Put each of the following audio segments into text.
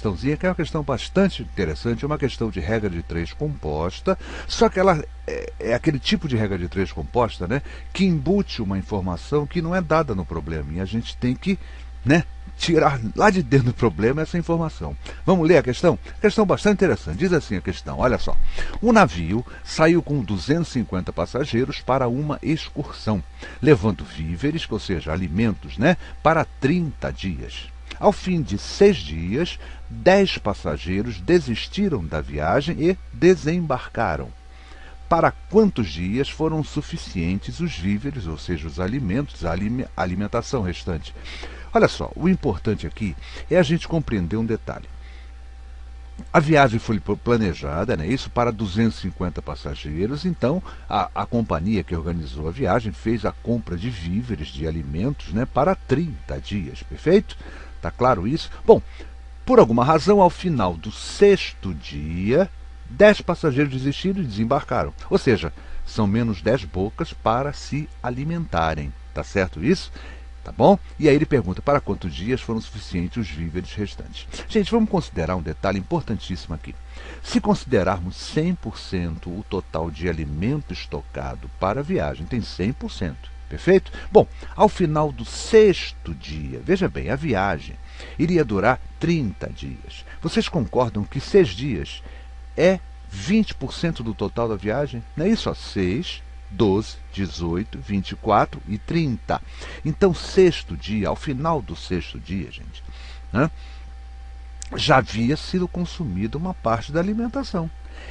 questãozinha que é uma questão bastante interessante, é uma questão de regra de 3 composta, só que ela é aquele tipo de regra de 3 composta, né, que embute uma informação que não é dada no problema, e a gente tem que, né, tirar lá de dentro do problema essa informação. Vamos ler a questão? Questão bastante interessante. Diz assim a questão, olha só. Um navio saiu com 250 passageiros para uma excursão, levando víveres, ou seja, alimentos, né, para 30 dias. Ao fim de 6 dias, 10 passageiros desistiram da viagem e desembarcaram. Para quantos dias foram suficientes os víveres, ou seja, os alimentos, a alimentação restante? Olha só, o importante aqui é a gente compreender um detalhe. A viagem foi planejada, né, isso para 250 passageiros, então a companhia que organizou a viagem fez a compra de víveres, de alimentos, né, para 30 dias, perfeito? Tá claro isso? Bom, por alguma razão, ao final do 6º dia, 10 passageiros desistiram e desembarcaram. Ou seja, são menos 10 bocas para se alimentarem. Tá certo isso? Tá bom? E aí ele pergunta para quantos dias foram suficientes os víveres restantes. Gente, vamos considerar um detalhe importantíssimo aqui. Se considerarmos 100% o total de alimento estocado para a viagem, tem 100%. Perfeito? Bom, ao final do 6º dia, veja bem, a viagem iria durar 30 dias. Vocês concordam que 6 dias é 20% do total da viagem? Não é isso? 6, 12, 18, 24 e 30. Então, 6º dia, ao final do 6º dia, gente, né, já havia sido consumida uma parte da alimentação.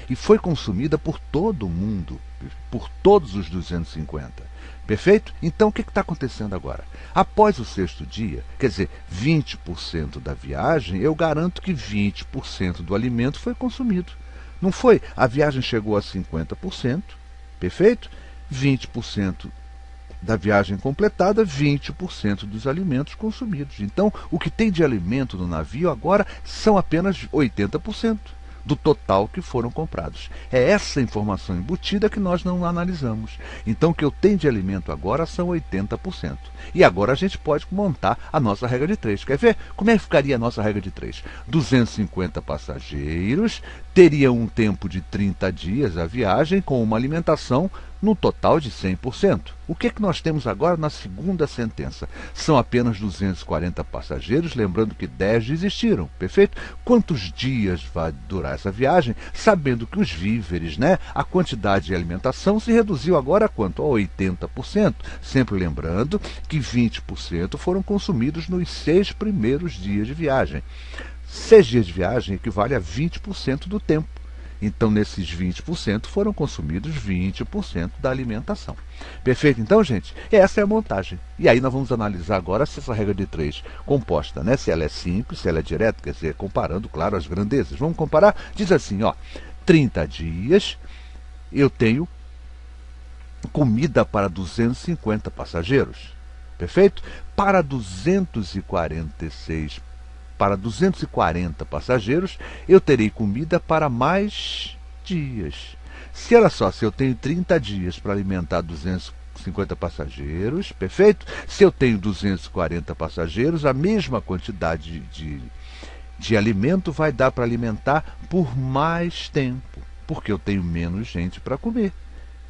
E foi consumida por todo mundo, por todos os 250. Perfeito? Então, o que está acontecendo agora? Após o 6º dia, quer dizer, 20% da viagem, eu garanto que 20% do alimento foi consumido. Não foi? A viagem chegou a 50%, perfeito? 20% da viagem completada, 20% dos alimentos consumidos. Então, o que tem de alimento no navio agora são apenas 80% do total que foram comprados. É essa informação embutida que nós não analisamos. Então, o que eu tenho de alimento agora são 80%. E agora a gente pode montar a nossa regra de 3. Quer ver? Como é que ficaria a nossa regra de 3? 250 passageiros, teriam um tempo de 30 dias a viagem, com uma alimentação no total de 100%. O que nós temos agora na segunda sentença? São apenas 240 passageiros, lembrando que 10 desistiram, perfeito? Quantos dias vai durar essa viagem, sabendo que os víveres, né, a quantidade de alimentação se reduziu agora a quanto? A 80%. Sempre lembrando que 20% foram consumidos nos 6 primeiros dias de viagem. 6 dias de viagem equivale a 20% do tempo. Então, nesses 20% foram consumidos 20% da alimentação. Perfeito? Então, gente, essa é a montagem. E aí nós vamos analisar agora se essa regra de 3 composta, né, se ela é simples, se ela é direta, quer dizer, comparando, claro, as grandezas. Vamos comparar? Diz assim, ó, 30 dias eu tenho comida para 250 passageiros. Perfeito? Para 240 passageiros, eu terei comida para mais dias. Se, olha só, se eu tenho 30 dias para alimentar 250 passageiros, perfeito? Se eu tenho 240 passageiros, a mesma quantidade de alimento vai dar para alimentar por mais tempo, porque eu tenho menos gente para comer.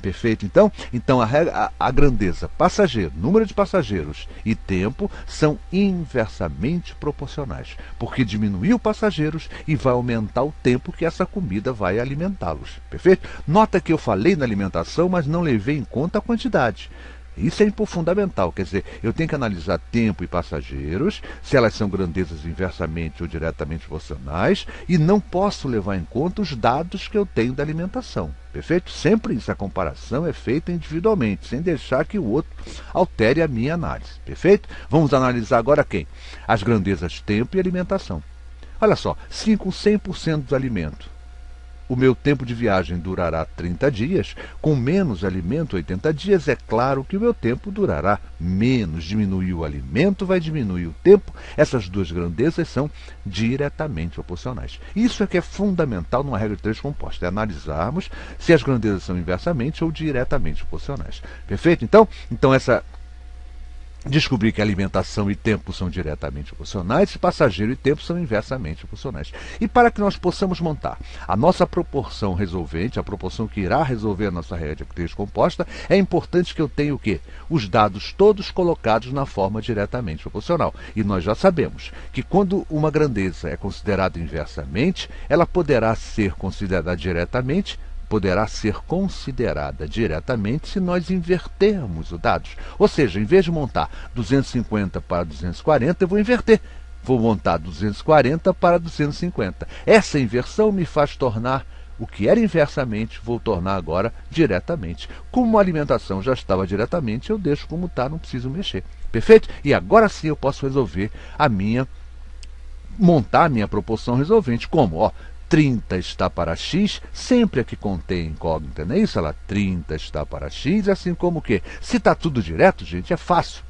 Perfeito? Então a grandeza, passageiro, número de passageiros e tempo são inversamente proporcionais, porque diminuiu passageiros e vai aumentar o tempo que essa comida vai alimentá-los. Perfeito? Nota que eu falei na alimentação, mas não levei em conta a quantidade. Isso é fundamental, quer dizer, eu tenho que analisar tempo e passageiros, se elas são grandezas inversamente ou diretamente proporcionais, e não posso levar em conta os dados que eu tenho da alimentação. Perfeito? Sempre isso, a comparação é feita individualmente, sem deixar que o outro altere a minha análise. Perfeito? Vamos analisar agora quem? As grandezas tempo e alimentação. Olha só, se com 100% do alimento o meu tempo de viagem durará 30 dias, com menos alimento, 80 dias, é claro que o meu tempo durará menos. Diminuir o alimento, vai diminuir o tempo. Essas duas grandezas são diretamente proporcionais. Isso é que é fundamental numa regra de 3 composta, é analisarmos se as grandezas são inversamente ou diretamente proporcionais. Perfeito? Então essa Descobri que alimentação e tempo são diretamente proporcionais e passageiro e tempo são inversamente proporcionais. E para que nós possamos montar a nossa proporção resolvente, a proporção que irá resolver a nossa regra de três composta, é importante que eu tenha o quê? Os dados todos colocados na forma diretamente proporcional. E nós já sabemos que quando uma grandeza é considerada inversamente, ela poderá ser considerada diretamente se nós invertermos os dados. Ou seja, em vez de montar 250 para 240, eu vou inverter. Vou montar 240 para 250. Essa inversão me faz tornar o que era inversamente, vou tornar agora diretamente. Como a alimentação já estava diretamente, eu deixo como está, não preciso mexer. Perfeito? E agora sim eu posso resolver montar a minha proporção resolvente. Como? Ó, 30 está para x, sempre a que contém incógnita, não é isso? Ela 30 está para x, assim como o quê? Se está tudo direto, gente, é fácil.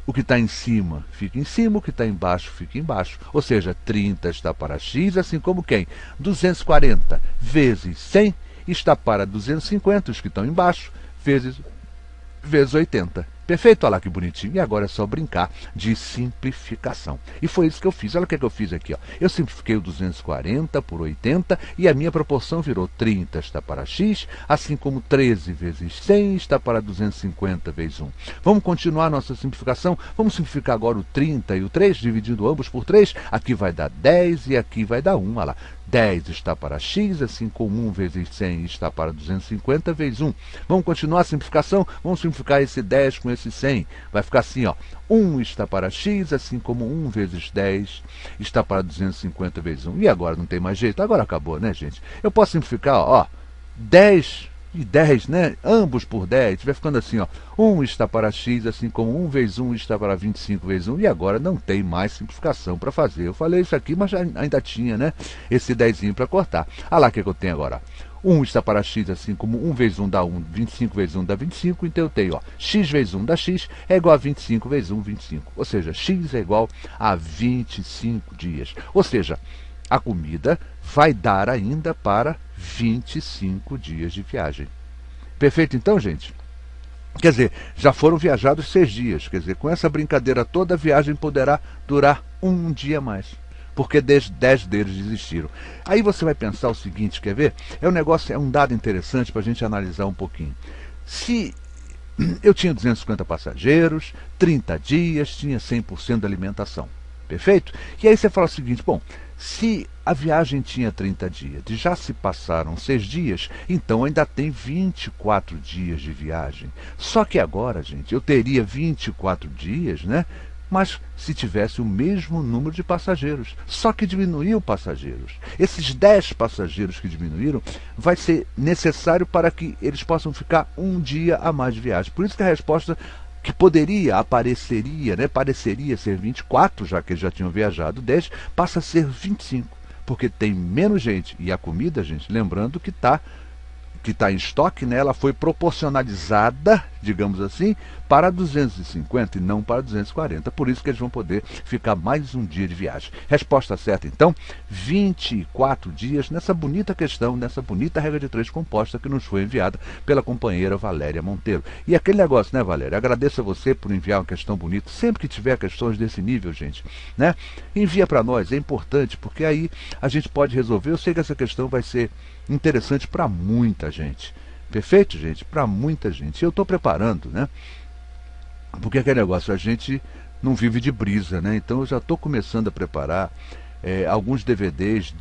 O que está em cima fica em cima, o que está embaixo fica embaixo. Ou seja, 30 está para x, assim como quem? 240 vezes 100 está para 250, os que estão embaixo, vezes 80. Perfeito? Olha lá que bonitinho. E agora é só brincar de simplificação. E foi isso que eu fiz. Olha o que eu fiz aqui. Ó. Eu simplifiquei o 240 por 80 e a minha proporção virou 30 está para x, assim como 13 vezes 100 está para 250 vezes 1. Vamos continuar nossa simplificação? Vamos simplificar agora o 30 e o 3, dividindo ambos por 3. Aqui vai dar 10 e aqui vai dar 1. Olha lá. 10 está para x, assim como 1 vezes 100 está para 250 vezes 1. Vamos continuar a simplificação? Vamos simplificar esse 10 com esse 100. Vai ficar assim, ó. 1 está para x, assim como 1 vezes 10 está para 250 vezes 1. E agora não tem mais jeito? Agora acabou, né, gente? Eu posso simplificar, ó. 10 e 10, né? Ambos por 10. Vai ficando assim, ó. 1 está para x, assim como 1 vezes 1 está para 25 vezes 1. E agora não tem mais simplificação para fazer. Eu falei isso aqui, mas ainda tinha, né? Esse 10 para cortar. Olha lá o que eu tenho agora. 1 está para x, assim como 1 vezes 1 dá 1, 25 vezes 1 dá 25. Então eu tenho, ó, x vezes 1 dá x, é igual a 25 vezes 1, 25. Ou seja, x é igual a 25 dias. Ou seja, a comida vai dar ainda para 25 dias de viagem. Perfeito então, gente? Quer dizer, já foram viajados 6 dias. Quer dizer, com essa brincadeira toda, a viagem poderá durar um dia mais. Porque 10 deles desistiram. Aí você vai pensar o seguinte, quer ver? É um dado interessante para a gente analisar um pouquinho. Se eu tinha 250 passageiros, 30 dias, tinha 100% da alimentação. Perfeito? E aí você fala o seguinte, bom, se a viagem tinha 30 dias e já se passaram 6 dias, então ainda tem 24 dias de viagem. Só que agora, gente, eu teria 24 dias, né? Mas se tivesse o mesmo número de passageiros, só que diminuiu passageiros. Esses 10 passageiros que diminuíram vai ser necessário para que eles possam ficar um dia a mais de viagem. Por isso que a resposta que pareceria ser 24, já que eles já tinham viajado 10, passa a ser 25, porque tem menos gente. E a comida, gente, lembrando que está em estoque, né, ela foi proporcionalizada, digamos assim, para 250 e não para 240. Por isso que eles vão poder ficar mais um dia de viagem. Resposta certa, então, 24 dias nessa bonita questão, nessa bonita regra de 3 composta que nos foi enviada pela companheira Valéria Monteiro. E aquele negócio, né, Valéria? Agradeço a você por enviar uma questão bonita. Sempre que tiver questões desse nível, gente, né, envia para nós, é importante, porque aí a gente pode resolver. Eu sei que essa questão vai ser interessante para muita gente. Perfeito, gente? Para muita gente. Eu estou preparando, né? Porque aquele negócio, a gente não vive de brisa, né? Então eu já estou começando a preparar alguns DVDs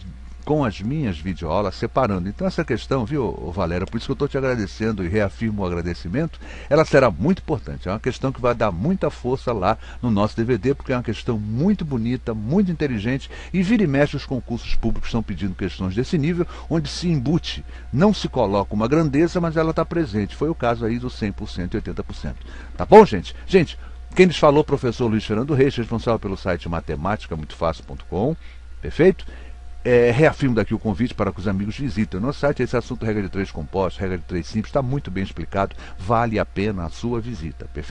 com as minhas videoaulas, separando. Então essa questão, viu, Valéria, por isso que eu estou te agradecendo e reafirmo o agradecimento, ela será muito importante. É uma questão que vai dar muita força lá no nosso DVD, porque é uma questão muito bonita, muito inteligente, e vira e mexe os concursos públicos estão pedindo questões desse nível, onde se embute, não se coloca uma grandeza, mas ela está presente. Foi o caso aí do 100% e 80%. Tá bom, gente? Gente, quem lhes falou, professor Luiz Fernando Reis, responsável pelo site matemáticamuitofácil.com. Perfeito? Reafirmo daqui o convite para que os amigos visitem o nosso site. Esse assunto, regra de 3 compostos, regra de 3 simples, está muito bem explicado. Vale a pena a sua visita. Perfeito?